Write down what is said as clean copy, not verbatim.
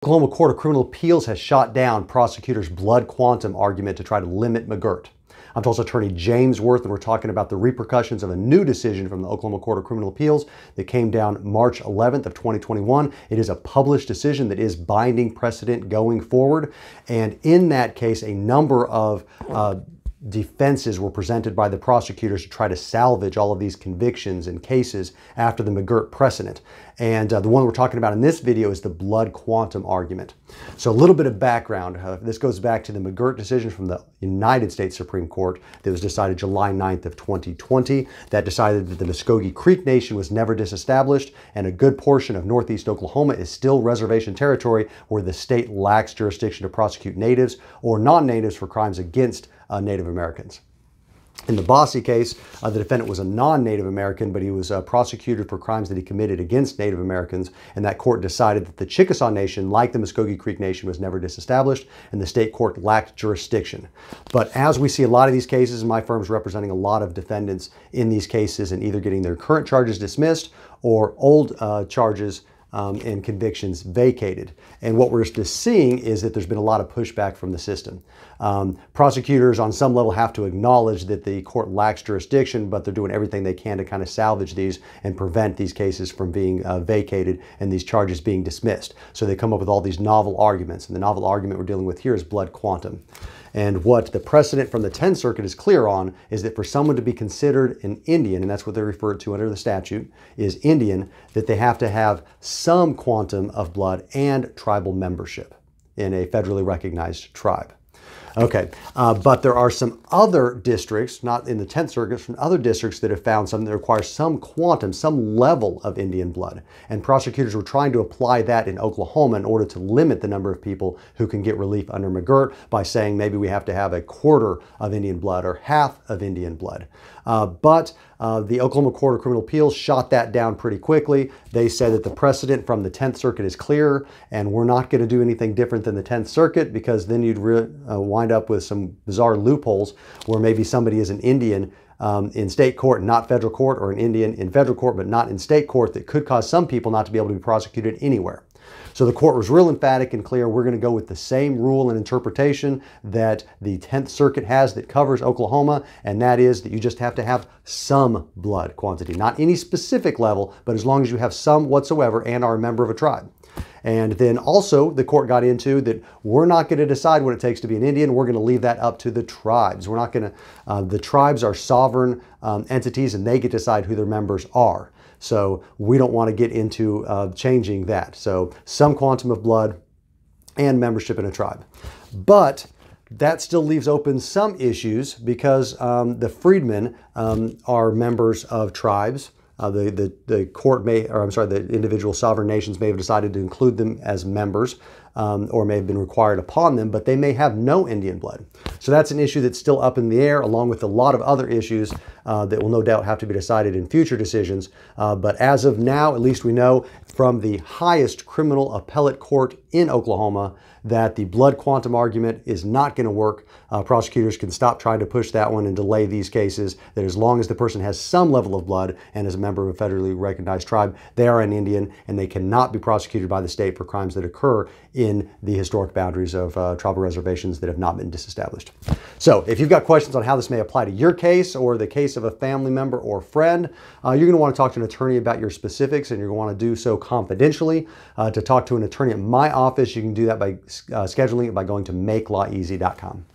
Oklahoma Court of Criminal Appeals has shot down prosecutors' blood quantum argument to try to limit McGirt. I'm Tulsa attorney James Wirth, and we're talking about the repercussions of a new decision from the Oklahoma Court of Criminal Appeals that came down March 11th of 2021. It is a published decision that is binding precedent going forward. And in that case, a number of defenses were presented by the prosecutors to try to salvage all of these convictions and cases after the McGirt precedent. And the one we're talking about in this video is the blood quantum argument. So a little bit of background. This goes back to the McGirt decision from the United States Supreme Court that was decided July 9th of 2020 that decided that the Muskogee Creek Nation was never disestablished, and a good portion of northeast Oklahoma is still reservation territory where the state lacks jurisdiction to prosecute natives or non-natives for crimes against Native Americans. In the Bossy case, the defendant was a non-Native American, but he was prosecuted for crimes that he committed against Native Americans, and that court decided that the Chickasaw Nation, like the Muskogee Creek Nation, was never disestablished, and the state court lacked jurisdiction. But as we see a lot of these cases, and my firm's representing a lot of defendants in these cases and either getting their current charges dismissed or old charges and convictions vacated. And what we're just seeing is that there's been a lot of pushback from the system. Prosecutors on some level have to acknowledge that the court lacks jurisdiction, but they're doing everything they can to kind of salvage these and prevent these cases from being vacated and these charges being dismissed. So they come up with all these novel arguments, and the novel argument we're dealing with here is blood quantum. And what the precedent from the 10th Circuit is clear on is that for someone to be considered an Indian, and that's what they refer to under the statute, is Indian, that they have to have some quantum of blood and tribal membership in a federally recognized tribe. Okay, but there are some other districts, not in the 10th Circuit, from other districts that have found something that requires some quantum, some level of Indian blood. And prosecutors were trying to apply that in Oklahoma in order to limit the number of people who can get relief under McGirt by saying maybe we have to have a quarter of Indian blood or half of Indian blood. But the Oklahoma Court of Criminal Appeals shot that down pretty quickly. They said that the precedent from the 10th Circuit is clear, and we're not going to do anything different than the 10th Circuit, because then you'd wind up with some bizarre loopholes where maybe somebody is an Indian in state court and not federal court, or an Indian in federal court but not in state court, that could cause some people not to be able to be prosecuted anywhere. So the court was real emphatic and clear. We're going to go with the same rule and interpretation that the 10th Circuit has that covers Oklahoma, and that is that you just have to have some blood quantity, not any specific level, but as long as you have some whatsoever and are a member of a tribe. And then also the court got into that we're not going to decide what it takes to be an Indian. We're going to leave that up to the tribes. We're not going to, the tribes are sovereign entities, and they get to decide who their members are. So we don't want to get into changing that. So some quantum of blood and membership in a tribe. But that still leaves open some issues, because the freedmen are members of tribes. The court may, or I'm sorry, the individual sovereign nations may have decided to include them as members, or may have been required upon them, but they may have no Indian blood. So that's an issue that's still up in the air, along with a lot of other issues that will no doubt have to be decided in future decisions. But as of now, at least we know from the highest criminal appellate court in Oklahoma that the blood quantum argument is not going to work. Prosecutors can stop trying to push that one and delay these cases, that as long as the person has some level of blood and is a member of a federally recognized tribe, they are an Indian, and they cannot be prosecuted by the state for crimes that occur in the historic boundaries of tribal reservations that have not been disestablished. So if you've got questions on how this may apply to your case or the case of a family member or friend, you're going to want to talk to an attorney about your specifics, and you're going to want to do so confidentially. To talk to an attorney at my office, you can do that by scheduling it by going to makelawEasy.com.